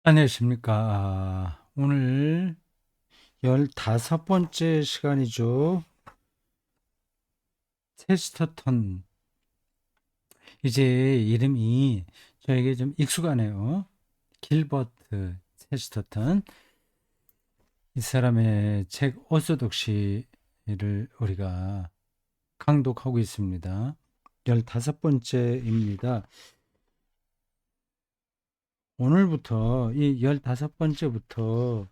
안녕하십니까. 오늘 15번째 시간이죠. 체스터턴. 이제 이름이 저에게 좀 익숙하네요. 길버트 체스터턴. 이 사람의 책 오소독시를 우리가 강독하고 있습니다. 15번째입니다. 오늘부터 이 15번째부터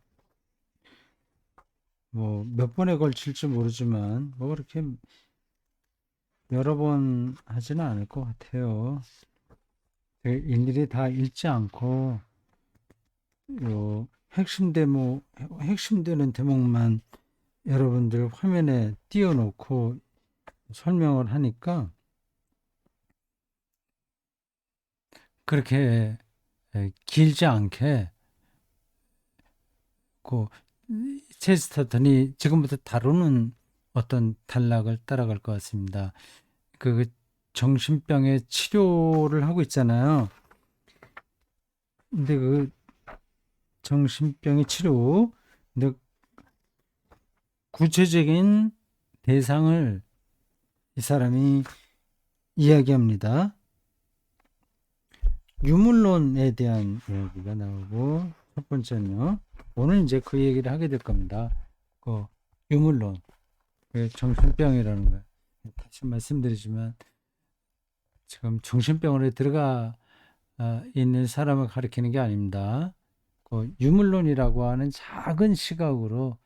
뭐 몇 번에 걸칠지 모르지만 뭐 그렇게 여러 번 하지는 않을 것 같아요. 일일이 다 읽지 않고 요 핵심되는 대목만 여러분들 화면에 띄워놓고 설명을 하니까 그렇게 길지 않게 그 체스터턴이 지금부터 다루는 어떤 단락을 따라갈 것 같습니다. 그 정신병의 치료를 하고 있잖아요. 근데 그 정신병의 치료, 근데 구체적인 대상을 이 사람이 이야기합니다. 유물론에 대한 이야기가 나오고, 첫 번째는요. 오늘 이제 그 얘기를 하게 될 겁니다. 그 유물론, 정신병이라는 거예요. 다시 말씀드리지만 지금 정신병원에 들어가 있는 사람을 가리키는 게 아닙니다. 그 유물론이라고 하는 작은 시각으로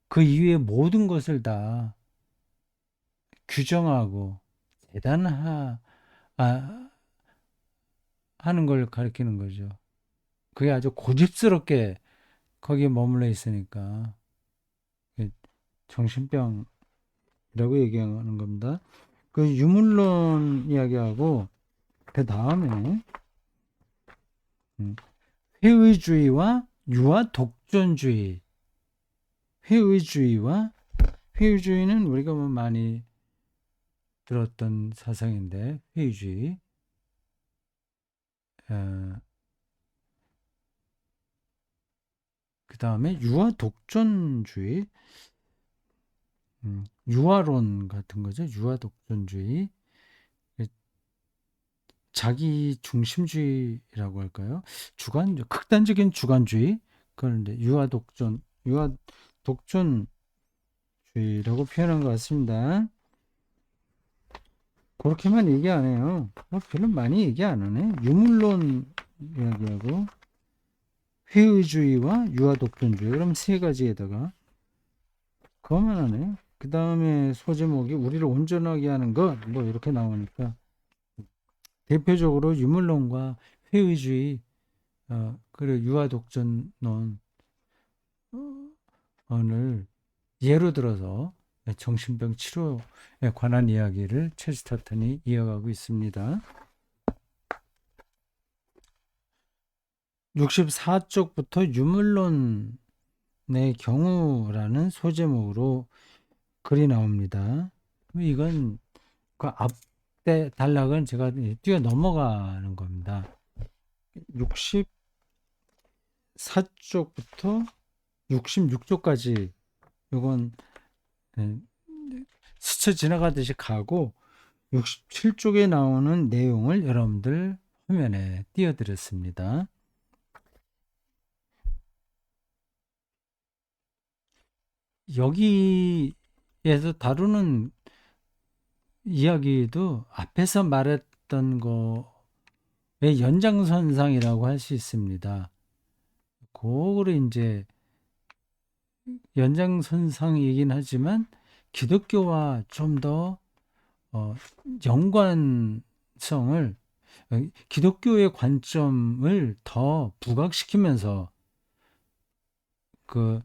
그 이외의 모든 것을 다 규정하고 대단하 아, 하는 걸 가리키는 거죠. 그게 아주 고집스럽게 거기에 머물러 있으니까 정신병이라고 얘기하는 겁니다. 그 유물론 이야기하고 그 다음에 회의주의와 유아 독존주의. 회의주의와 회의주의는 우리가 뭐 많이 들었던 사상인데 회의주의. 그 다음에 유아 독존주의. 유아론 같은 거죠. 유아 독존주의. 자기 중심주의라고 할까요? 극단적인 주관주의. 그런데 유아 독존주의라고 표현한 것 같습니다. 그렇게만 얘기 안 해요. 별로 많이 얘기 안 하네. 유물론 이야기하고 회의주의와 유아 독존주의. 그럼 세 가지에다가 그것만 하네. 그 다음에 소제목이 우리를 온전하게 하는 것, 뭐 이렇게 나오니까 대표적으로 유물론과 회의주의, 그리고 유아 독존론을 예로 들어서 정신병 치료에 관한 이야기를 체스터턴이 이어가고 있습니다. 64쪽부터 유물론의 경우라는 소제목으로 글이 나옵니다. 이건 그 앞에 단락은 제가 뛰어 넘어가는 겁니다. 64쪽부터 66쪽까지 이건 스쳐 지나가듯이 가고 67쪽에 나오는 내용을 여러분들 화면에 띄워드렸습니다. 여기에서 다루는 이야기도 앞에서 말했던 거의 연장선상이라고 할 수 있습니다. 그거를 이제 연장선상이긴 하지만 기독교와 좀 더 연관성을 기독교의 관점을 더 부각시키면서 그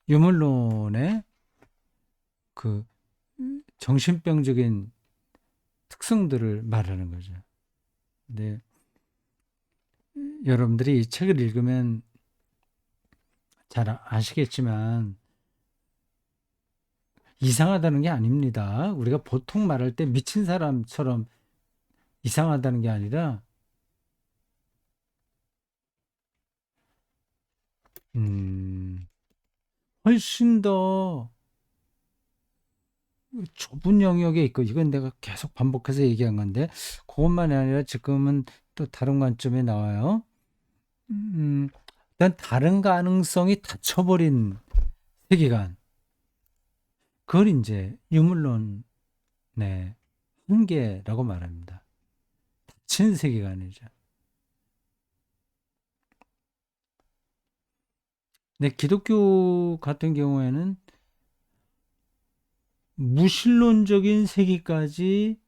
유물론의 그 정신병적인 특성들을 말하는 거죠. 근데 여러분들이 이 책을 읽으면 잘 아시겠지만 이상하다는 게 아닙니다. 우리가 보통 말할 때 미친 사람처럼 이상하다는 게 아니라 음, 훨씬 더 좁은 영역에 있고, 이건 내가 계속 반복해서 얘기한 건데, 그것만이 아니라 지금은 또 다른 관점에 나와요. 음, 일단 다른 가능성이 닫혀버린 세계관. 그걸 이제 유물론의 한계라고 말합니다. 닫힌 세계관이죠. 근데 기독교 같은 경우에는 무신론적인 세계까지,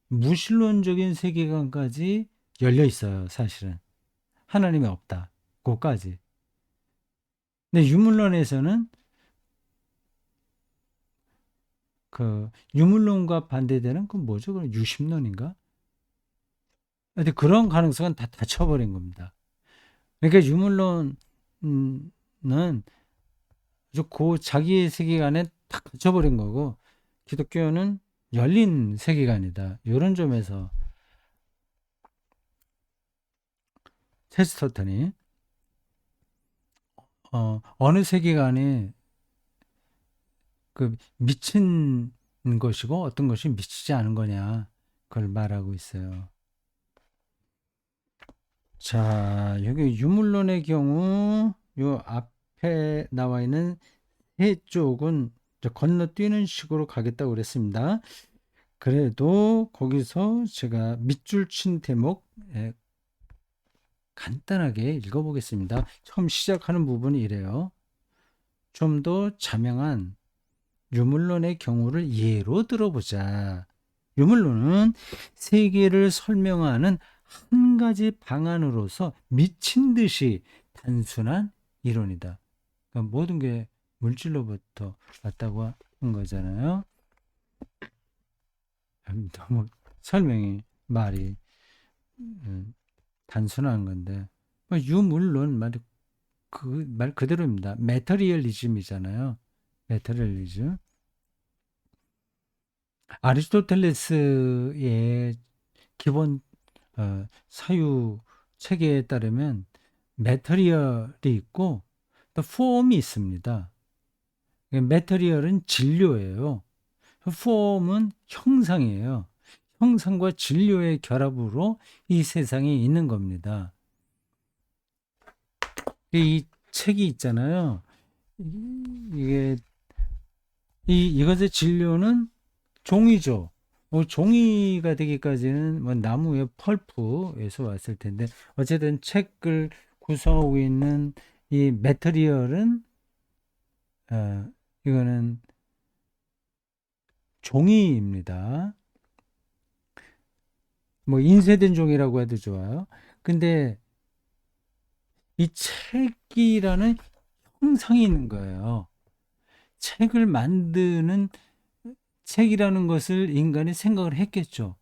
무신론적인 세계관까지 열려 있어요, 사실은. 하나님이 없다. 그거까지. 근데 유물론에서는 그 유물론과 반대되는 그 뭐죠? 그 유심론인가? 근데 그런 가능성은 다 닫혀버린 겁니다. 그러니까 유물론은 아주 그 자기의 세계관에 다 갇혀버린 거고, 기독교는 열린 세계관이다. 이런 점에서 체스터턴이 어느 세계관이 그 미친 것이고 어떤 것이 미치지 않은 거냐, 그걸 말하고 있어요. 자, 여기 유물론의 경우 요 앞에 나와 있는 세 쪽은 이제 건너뛰는 식으로 가겠다고 그랬습니다. 그래도 거기서 제가 밑줄 친 대목 간단하게 읽어보겠습니다. 처음 시작하는 부분이 이래요. 좀 더 자명한 유물론의 경우를 예로 들어보자. 유물론은 세계를 설명하는 한 가지 방안으로서 미친 듯이 단순한 이론이다. 그러니까 모든 게 물질로부터 왔다고 한 거잖아요. 너무 설명이 말이 단순한 건데 유물론 말 그대로입니다. 메터리얼리즘이잖아요. 메터리얼리즘. 아리스토텔레스의 기본 사유 체계에 따르면 메터리얼이 있고 또 폼이 있습니다. 메터리얼은 진료예요. 폼은 형상이에요. 형상과 진료의 결합으로 이 세상이 있는 겁니다. 이 책이 있잖아요. 이게 이것의 진료는 종이죠. 종이가 되기까지는 뭐 나무의 펄프에서 왔을 텐데 어쨌든 책을 구성하고 있는 이 메터리얼은 이거는 종이입니다. 뭐 인쇄된 종이라고 해도 좋아요. 근데 이 책이라는 형상이 있는 거예요. 책을 만드는 책이라는 것을 인간이 생각을 했겠죠.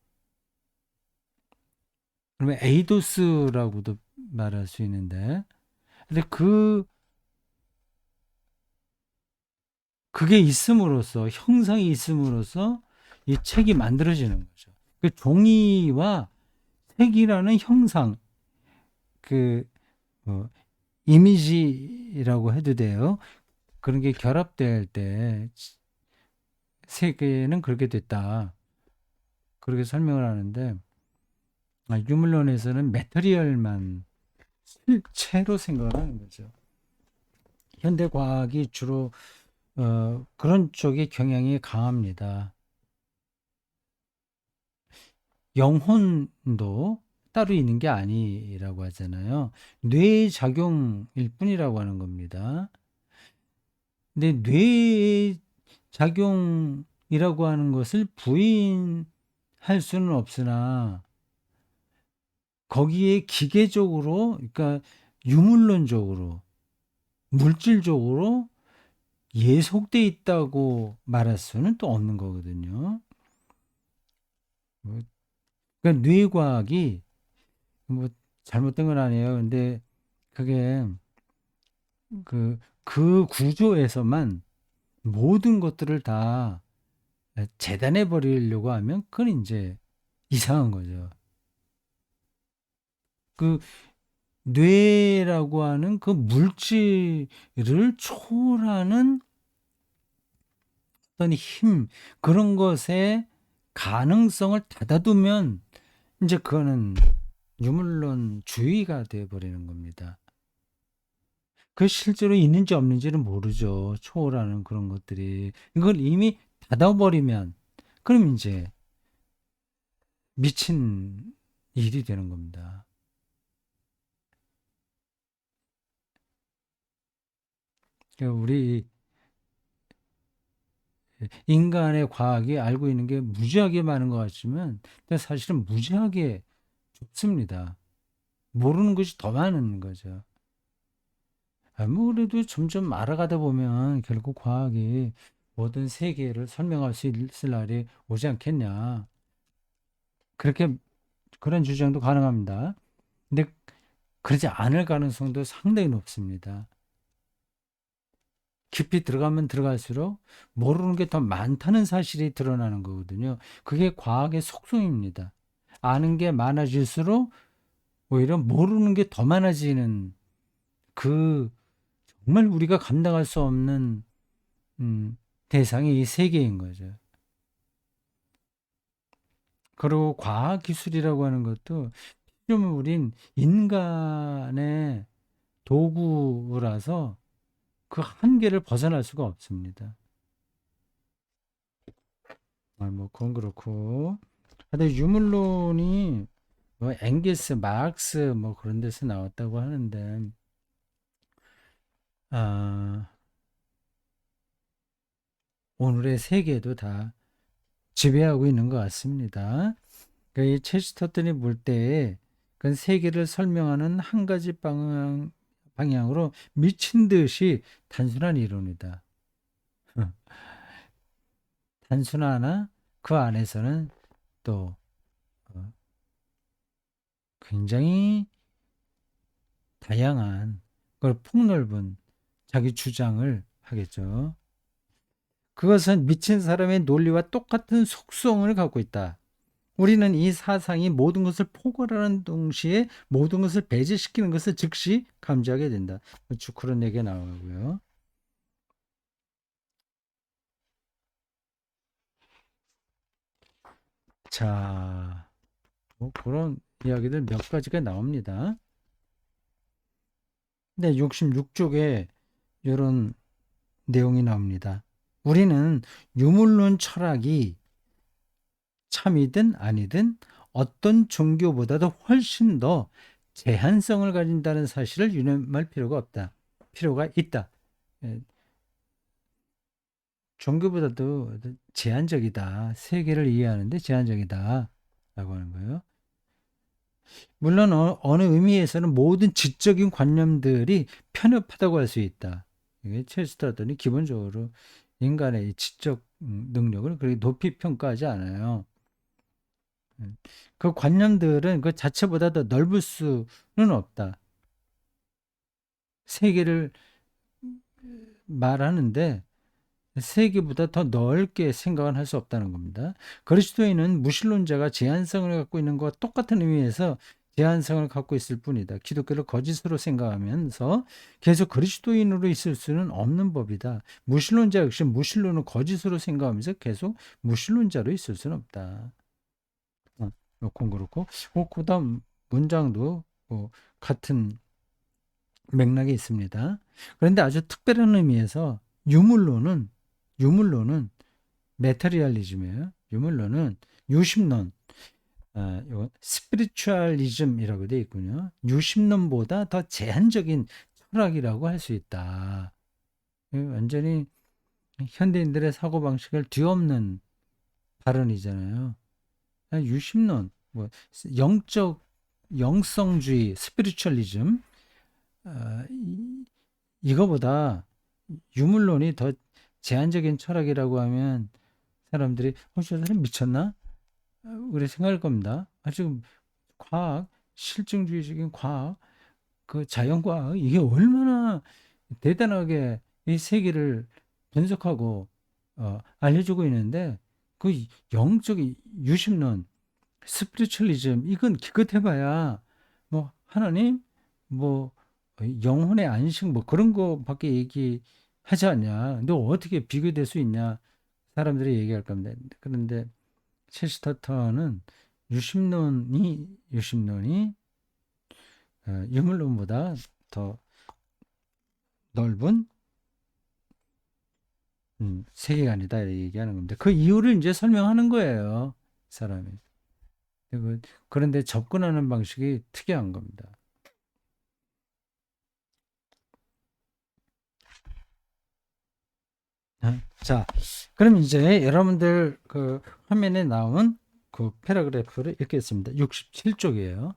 그러면 에이도스라고도 말할 수 있는데, 근데 그게 있음으로써, 형상이 있음으로써 이 책이 만들어지는 거죠. 그 종이와 책이라는 형상, 그, 뭐, 이미지라고 해도 돼요. 그런 게 결합될 때 세계는 그렇게 됐다. 그렇게 설명을 하는데, 유물론에서는 메터리얼만 실체로 생각을 하는 거죠. 현대 과학이 주로 그런 쪽의 경향이 강합니다. 영혼도 따로 있는 게 아니라고 하잖아요. 뇌의 작용일 뿐이라고 하는 겁니다. 근데 뇌의 작용이라고 하는 것을 부인할 수는 없으나 거기에 기계적으로, 그러니까 유물론적으로, 물질적으로 예속돼 있다고 말할 수는 또 없는 거거든요. 뭐, 그러니까 뇌과학이 뭐 잘못된 건 아니에요. 근데 그게 그 구조에서만 모든 것들을 다 재단해 버리려고 하면 그건 이제 이상한 거죠. 그 뇌라고 하는 그 물질을 초월하는 어떤 힘, 그런 것에 가능성을 닫아두면 이제 그거는 유물론주의가 되어버리는 겁니다. 그 실제로 있는지 없는지는 모르죠. 초월하는 그런 것들이. 이걸 이미 닫아버리면 그럼 이제 미친 일이 되는 겁니다. 그러니까 우리 인간의 과학이 알고 있는 게 무지하게 많은 것 같지만 사실은 무지하게 좁습니다. 모르는 것이 더 많은 거죠. 아무래도 점점 알아가다 보면 결국 과학이 모든 세계를 설명할 수 있을 날이 오지 않겠냐. 그렇게 그런 주장도 가능합니다. 근데 그러지 않을 가능성도 상당히 높습니다. 깊이 들어가면 들어갈수록 모르는 게 더 많다는 사실이 드러나는 거거든요. 그게 과학의 속성입니다. 아는 게 많아질수록 오히려 모르는 게 더 많아지는 그 정말 우리가 감당할 수 없는 대상이 이 세계인 거죠. 그리고 과학 기술이라고 하는 것도 좀 우린 인간의 도구라서 그 한계를 벗어날 수가 없습니다. 뭐 그건 그렇고. 근데 유물론이 뭐 앵기스, 마르크스 뭐 그런 데서 나왔다고 하는데 아, 오늘의 세계도 다 지배하고 있는 것 같습니다. 그러니까 이 체스터턴이 볼 때에 그 세계를 설명하는 한 가지 방향으로 미친 듯이 단순한 이론이다. 단순하나 그 안에서는 또 어, 굉장히 다양한 그 폭넓은 자기 주장을 하겠죠. 그것은 미친 사람의 논리와 똑같은 속성을 갖고 있다. 우리는 이 사상이 모든 것을 포괄하는 동시에 모든 것을 배제시키는 것을 즉시 감지하게 된다. 쭉 그런 얘기가 나오고요. 자, 뭐 그런 이야기들 몇 가지가 나옵니다. 근데 66쪽에 이런 내용이 나옵니다. 우리는 유물론 철학이 참이든 아니든 어떤 종교보다도 훨씬 더 제한성을 가진다는 사실을 유념할 필요가 있다. 예, 종교보다도 제한적이다. 세계를 이해하는데 제한적이다. 라고 하는 거예요. 물론 어느 의미에서는 모든 지적인 관념들이 편협하다고 할 수 있다. 이게 첼스터더니 기본적으로 인간의 지적 능력을 그렇게 높이 평가하지 않아요. 그 관념들은 그 자체보다 더 넓을 수는 없다. 세계를 말하는데 세계보다 더 넓게 생각은 할 수 없다는 겁니다. 그리스도인은 무신론자가 제한성을 갖고 있는 것과 똑같은 의미에서 제한성을 갖고 있을 뿐이다. 기독교를 거짓으로 생각하면서 계속 그리스도인으로 있을 수는 없는 법이다. 무신론자 역시 무신론을 거짓으로 생각하면서 계속 무신론자로 있을 수는 없다. 그건 그렇고, 그다음 문장도 같은 맥락이 있습니다. 그런데 아주 특별한 의미에서 유물론은 메타리얼리즘이에요. 유물론은 유심론, 스피리추얼리즘이라고 되어 있군요. 유심론보다 더 제한적인 철학이라고 할 수 있다. 완전히 현대인들의 사고방식을 뒤엎는 발언이잖아요. 유심론, 뭐 영적 영성주의, 스피리추얼리즘, 이거보다 유물론이 더 제한적인 철학이라고 하면 사람들이 저 사람 미쳤나? 그래 생각할 겁니다. 지금 과학, 실증주의적인 과학, 그 자연과학 이게 얼마나 대단하게 이 세계를 분석하고 알려주고 있는데 그 영적 유심론, 스피리추얼리즘 이건 기껏해봐야 뭐 하나님 뭐 영혼의 안식 뭐 그런 거밖에 얘기하지 않냐. 너 어떻게 비교될 수 있냐. 사람들이 얘기할 겁니다. 그런데 체스터턴은 유심론이 유물론보다 더 넓은 세계관이다 이렇게 얘기하는 겁니다. 그 이유를 이제 설명하는 거예요, 사람이. 그런데 접근하는 방식이 특이한 겁니다. 자, 그럼 이제 여러분들 그 화면에 나온 그 패러그래프를 읽겠습니다. 67쪽이에요.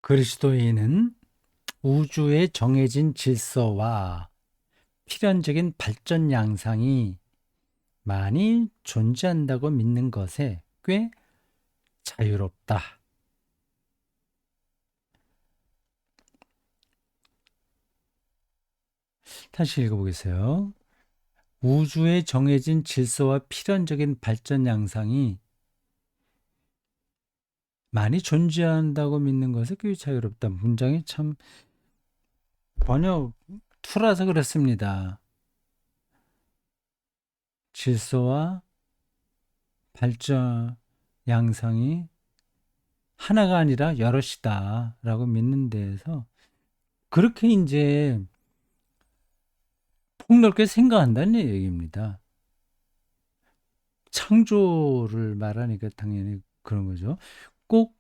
그리스도인은 우주의 정해진 질서와 필연적인 발전 양상이 많이 존재한다고 믿는 것에 꽤 자유롭다. 다시 읽어보겠어요. 우주의 정해진 질서와 필연적인 발전 양상이 많이 존재한다고 믿는 것에 꽤 자유롭다. 문장이 참 번역 투라서 그렇습니다. 질서와 발전 양상이 하나가 아니라 여럿이다라고 믿는 데에서 그렇게 이제 폭넓게 생각한다는 얘기입니다. 창조를 말하니까 당연히 그런 거죠. 꼭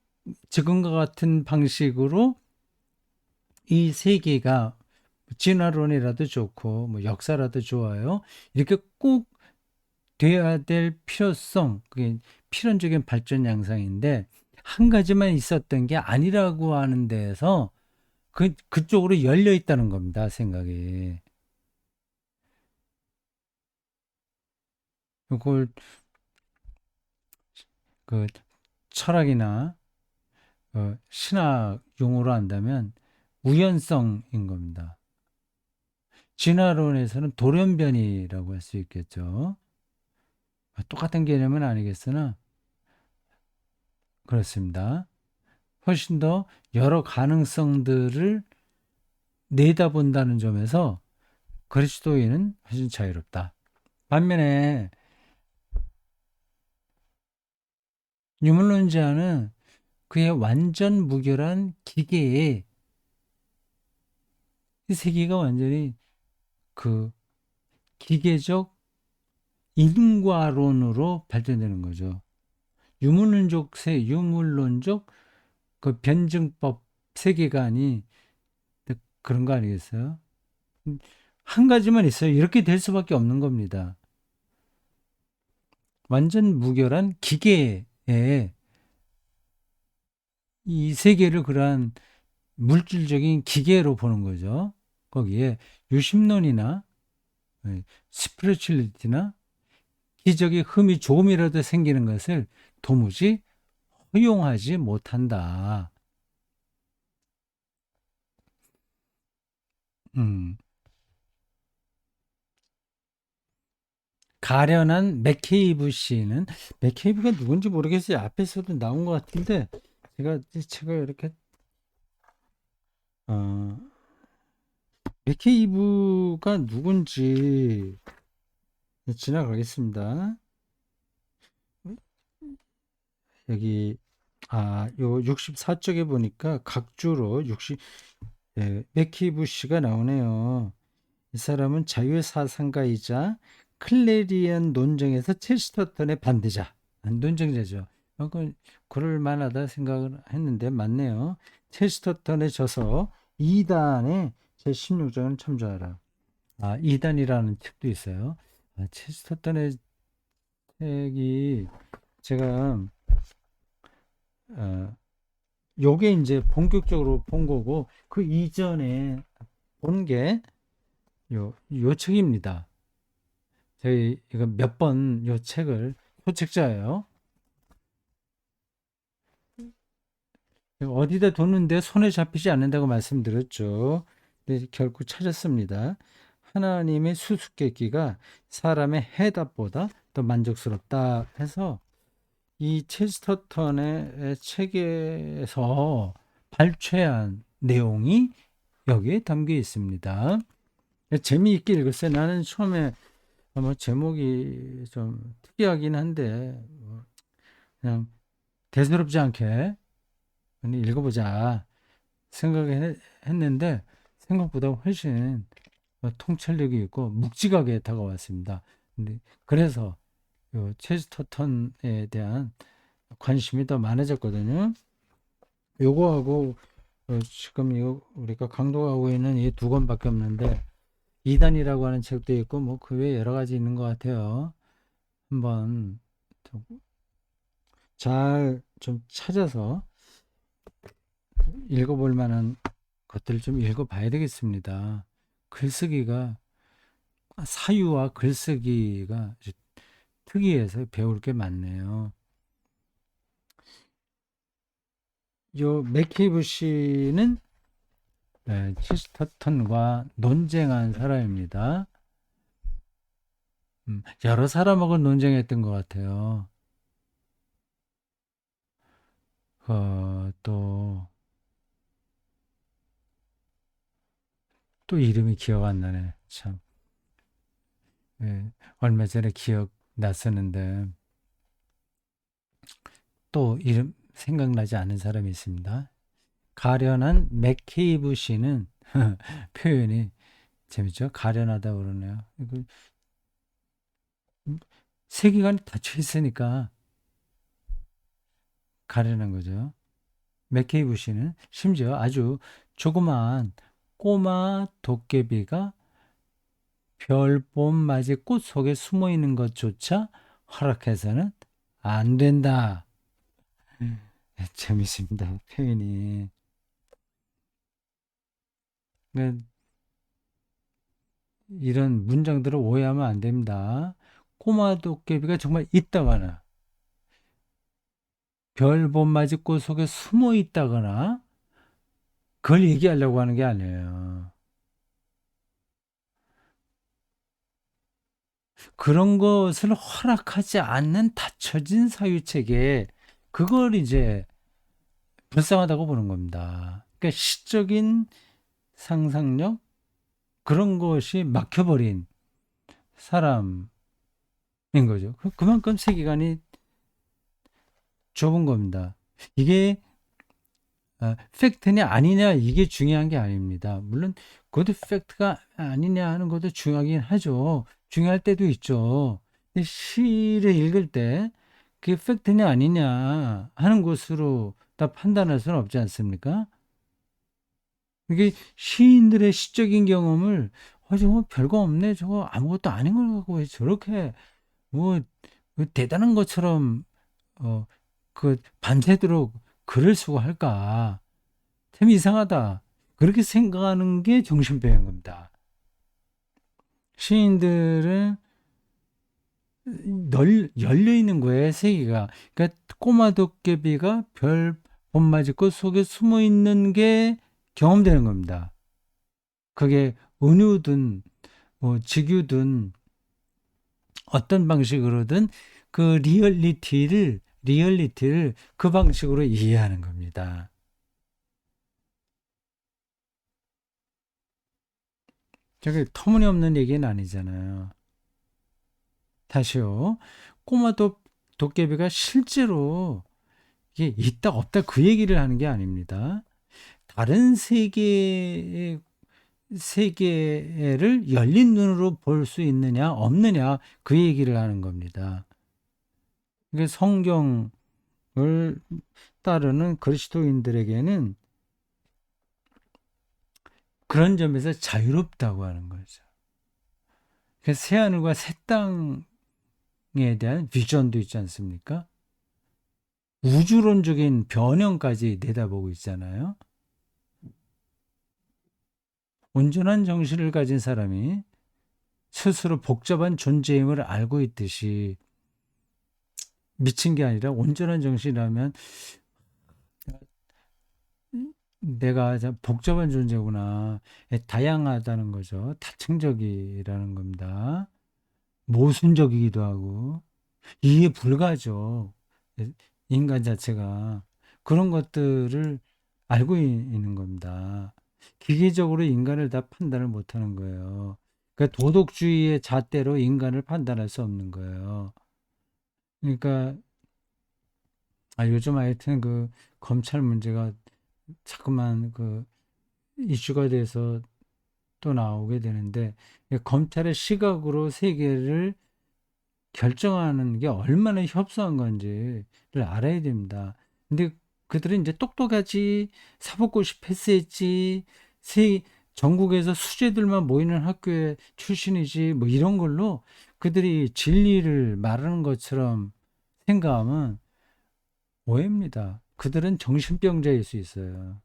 지금과 같은 방식으로 이 세계가 진화론이라도 좋고 뭐 역사라도 좋아요. 이렇게 꼭 돼야 될 필요성, 그게 필연적인 발전 양상인데 한 가지만 있었던 게 아니라고 하는 데에서 그쪽으로 열려 있다는 겁니다, 생각이. 이걸 그 철학이나 신학 용어로 한다면 우연성인 겁니다. 진화론에서는 돌연변이라고 할 수 있겠죠. 똑같은 개념은 아니겠으나 그렇습니다. 훨씬 더 여러 가능성들을 내다본다는 점에서 그리스도인은 훨씬 자유롭다. 반면에 유물론자는 그의 완전 무결한 기계에 이 세계가 완전히 그 기계적 인과론으로 발전되는 거죠. 유물론적 그 변증법 세계관이 그런 거 아니겠어요? 한 가지만 있어요. 이렇게 될 수밖에 없는 겁니다. 완전 무결한 기계에 이 세계를 그러한 물질적인 기계로 보는 거죠. 거기에 유심론이나 스피리추얼리티나 기적의 흠이 조금이라도 생기는 것을 도무지 허용하지 못한다. 음, 가련한 맥케이브 씨는 맥케이브가 누군지 모르겠어요. 앞에서도 나온 것 같은데 제가 이 책을 이렇게 어, 맥케이브가 누군지 지나가겠습니다. 여기 요 64쪽에 보니까 각주로 맥케이브 씨가 나오네요. 이 사람은 자유의 사상가이자 클레리안 논쟁에서 체스터턴의 반대자, 논쟁자죠. 그럴 만하다 생각을 했는데 맞네요. 체스터턴에 져서 2단의 제16장을 참조하라. 2단이라는 책도 있어요. 체스터턴의 책이 제가 어, 요게 이제 본격적으로 본 거고 그 이전에 본 게 요 책입니다. 저희 이거 몇 번 요 책을 포책자예요. 어디다 뒀는데 손에 잡히지 않는다고 말씀드렸죠. 근데 결국 찾았습니다. 하나님의 수수께끼가 사람의 해답보다 더 만족스럽다 해서 이 체스터턴의 책에서 발췌한 내용이 여기에 담겨 있습니다. 재미있게 읽었어요. 나는 처음에 뭐 제목이 좀 특이하긴 한데 그냥 대수롭지 않게 읽어보자 생각했는데 생각보다 훨씬 통찰력이 있고 묵직하게 다가왔습니다. 근데 그래서 요 체스터턴에 대한 관심이 더 많아졌거든요. 요거하고 지금 우리가 강조하고 있는 이 두 권밖에 없는데 이단이라고 하는 책도 있고 뭐 그 외에 여러 가지 있는 것 같아요. 한번 잘 좀 찾아서 읽어볼 만한 것들을 좀 읽어봐야 되겠습니다. 글쓰기가 사유와 글쓰기가 특이해서 배울 게 많네요. 요 맥케이브 씨는 체스터턴과 논쟁한 사람입니다. 여러 사람하고 논쟁했던 것 같아요. 또 이름이 기억 안 나네. 참. 얼마 전에 기억 났었는데 또 이름 생각나지 않은 사람이 있습니다. 가련한 맥케이브 씨는 표현이 재밌죠? 가련하다 그러네요. 세계관이 닫혀 있으니까 가련한 거죠. 맥케이브 씨는 심지어 아주 조그마한 꼬마 도깨비가 별봄맞이 꽃 속에 숨어 있는 것조차 허락해서는 안 된다. 재밌습니다. 표현이. 그러니까 이런 문장들을 오해하면 안 됩니다. 꼬마 도깨비가 정말 있다거나 별봄맞이 꽃 속에 숨어 있다거나 그걸 얘기하려고 하는 게 아니에요. 그런 것을 허락하지 않는 닫혀진 사유체계 그걸 이제 불쌍하다고 보는 겁니다. 그러니까 시적인 상상력 그런 것이 막혀버린 사람인 거죠. 그만큼 세계관이 좁은 겁니다. 이게 팩트냐 아니냐 이게 중요한 게 아닙니다. 물론 그것도 팩트가 아니냐 하는 것도 중요하긴 하죠. 중요할 때도 있죠. 근데 시를 읽을 때 그게 팩트냐 아니냐 하는 것으로 다 판단할 수는 없지 않습니까? 이게 시인들의 시적인 경험을 저거 별거 없네 저거 아무것도 아닌 걸 갖고 왜 저렇게 뭐 대단한 것처럼 그 밤새도록 글을 쓰고 할까 참 이상하다 그렇게 생각하는 게 정신병인 겁니다. 시인들은 열려 있는 거예요 세계가. 그러니까 꼬마 도깨비가 별 봄맞이꽃 속에 숨어 있는 게 경험되는 겁니다. 그게 은유든 뭐 직유든 어떤 방식으로든 그 리얼리티를 그 방식으로 이해하는 겁니다. 저게 터무니없는 얘기는 아니잖아요. 다시요. 꼬마 도깨비가 실제로 이게 있다 없다 그 얘기를 하는 게 아닙니다. 다른 세계를 열린 눈으로 볼 수 있느냐 없느냐 그 얘기를 하는 겁니다. 이게 성경을 따르는 그리스도인들에게는 그런 점에서 자유롭다고 하는 거죠. 새하늘과 새 땅에 대한 비전도 있지 않습니까? 우주론적인 변형까지 내다보고 있잖아요. 온전한 정신을 가진 사람이 스스로 복잡한 존재임을 알고 있듯이 미친 게 아니라 온전한 정신이라면 내가 복잡한 존재구나. 다양하다는 거죠. 다층적이라는 겁니다. 모순적이기도 하고. 이해 불가죠. 인간 자체가. 그런 것들을 알고 있는 겁니다. 기계적으로 인간을 다 판단을 못하는 거예요. 그러니까 도덕주의의 잣대로 인간을 판단할 수 없는 거예요. 그러니까 요즘 하여튼 그 검찰 문제가 자꾸만 그 이슈가 돼서 또 나오게 되는데 검찰의 시각으로 세계를 결정하는 게 얼마나 협소한 건지를 알아야 됩니다. 근데 그들은 이제 똑똑하지, 사법고시 패스했지, 세 전국에서 수재들만 모이는 학교의 출신이지, 뭐 이런 걸로 그들이 진리를 말하는 것처럼 생각하면 오해입니다. 그들은 정신병자일 수 있어요.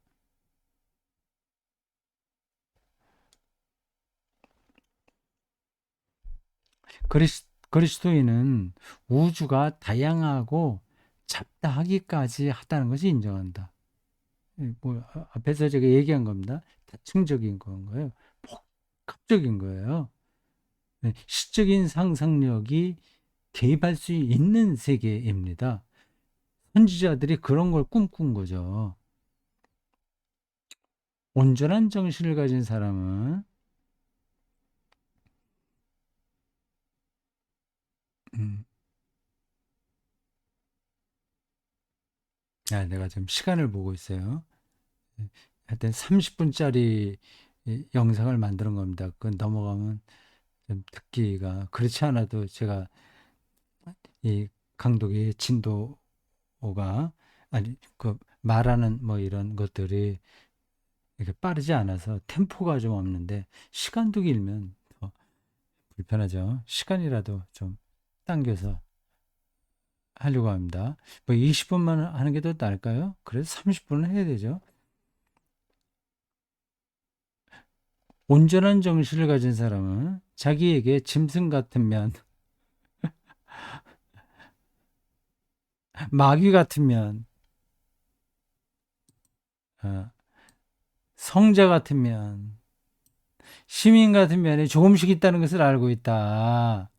그리스도인은 우주가 다양하고 잡다하기까지 하다는 것을 인정한다. 뭐 앞에서 제가 얘기한 겁니다. 다층적인 건가요? 복합적인 거예요. 네, 시적인 상상력이 개입할 수 있는 세계입니다. 선지자들이 그런 걸 꿈꾼 거죠. 온전한 정신을 가진 사람은 음, 내가 지금 시간을 보고 있어요. 하여튼 30분짜리 영상을 만드는 겁니다. 그 넘어가면 좀 듣기가 그렇지 않아도 제가 이 강독의 진도가 아니 그 말하는 뭐 이런 것들이 이렇게 빠르지 않아서 템포가 좀 없는데 시간도 길면 더 불편하죠. 시간이라도 좀 당겨서 하려고 합니다. 뭐 20분만 하는 게 더 나을까요? 그래서 30분은 해야 되죠. 온전한 정신을 가진 사람은 자기에게 짐승 같으면 마귀 같으면 어, 성자 같으면 시민 같은 면이 조금씩 있다는 것을 알고 있다.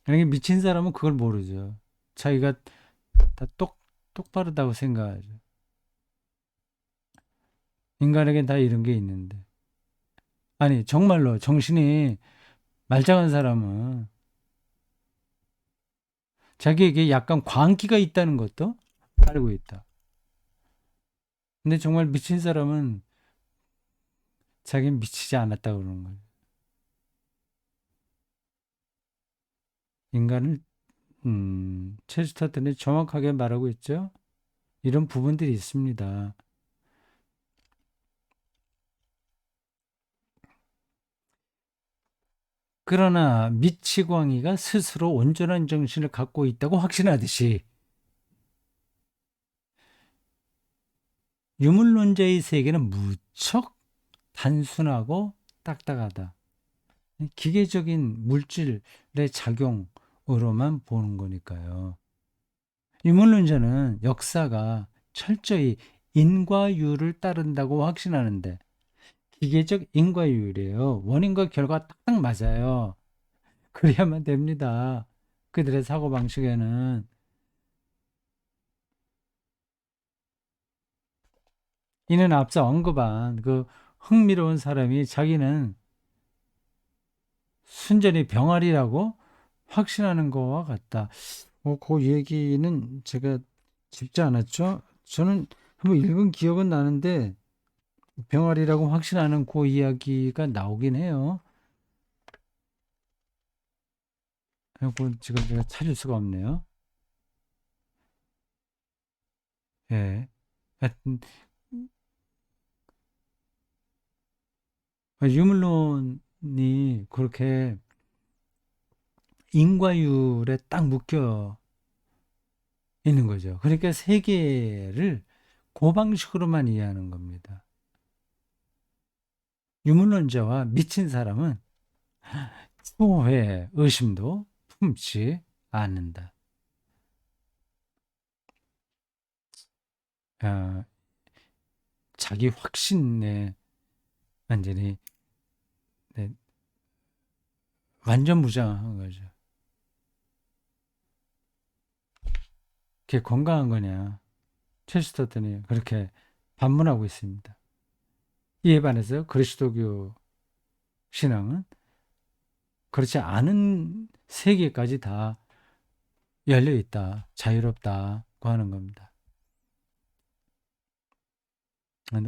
그러니까 미친 사람은 그걸 모르죠. 자기가 다 똑바르다고 생각하죠. 인간에겐 다 이런 게 있는데. 아니, 정말로 정신이 말짱한 사람은 자기에게 약간 광기가 있다는 것도 알고 있다. 근데 정말 미친 사람은 자기는 미치지 않았다고 그러는 거예요. 인간을, 체스터튼이 정확하게 말하고 있죠. 이런 부분들이 있습니다. 그러나 미치광이가 스스로 온전한 정신을 갖고 있다고 확신하듯이 유물론자의 세계는 무척 단순하고 딱딱하다. 기계적인 물질의 작용으로만 보는 거니까요. 유물론자는 역사가 철저히 인과율을 따른다고 확신하는데 기계적 인과율이에요. 원인과 결과 딱딱 맞아요. 그래야만 됩니다. 그들의 사고방식에는. 이는 앞서 언급한 그 흥미로운 사람이 자기는 순전히 병아리라고 확신하는 것과 같다. 그 얘기는 제가 짚지 않았죠. 저는 한번 읽은 기억은 나는데 병아리라고 확신하는 그 이야기가 나오긴 해요. 그건 지금 제가 찾을 수가 없네요. 예. 하여튼 유물론이 그렇게 인과율에 딱 묶여 있는 거죠. 그러니까 세계를 그 방식으로만 이해하는 겁니다. 유물론자와 미친 사람은 초회 의심도 품지 않는다. 아, 자기 확신에 완전히 네, 완전 무장한 거죠. 그게 건강한 거냐? 체스터턴이 그렇게 반문하고 있습니다. 이에 반해서 그리스도교 신앙은 그렇지 않은 세계까지 다 열려 있다, 자유롭다고 하는 겁니다.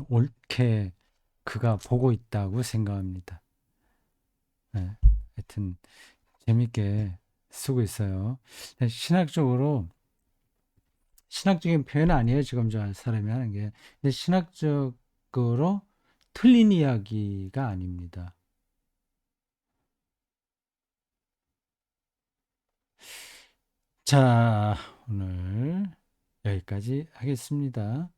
옳게 그가 보고 있다고 생각합니다. 네, 하여튼 재밌게 쓰고 있어요. 신학적인 표현 아니에요. 지금 저 사람이 하는 게. 근데 신학적으로 틀린 이야기가 아닙니다. 자, 오늘 여기까지 하겠습니다.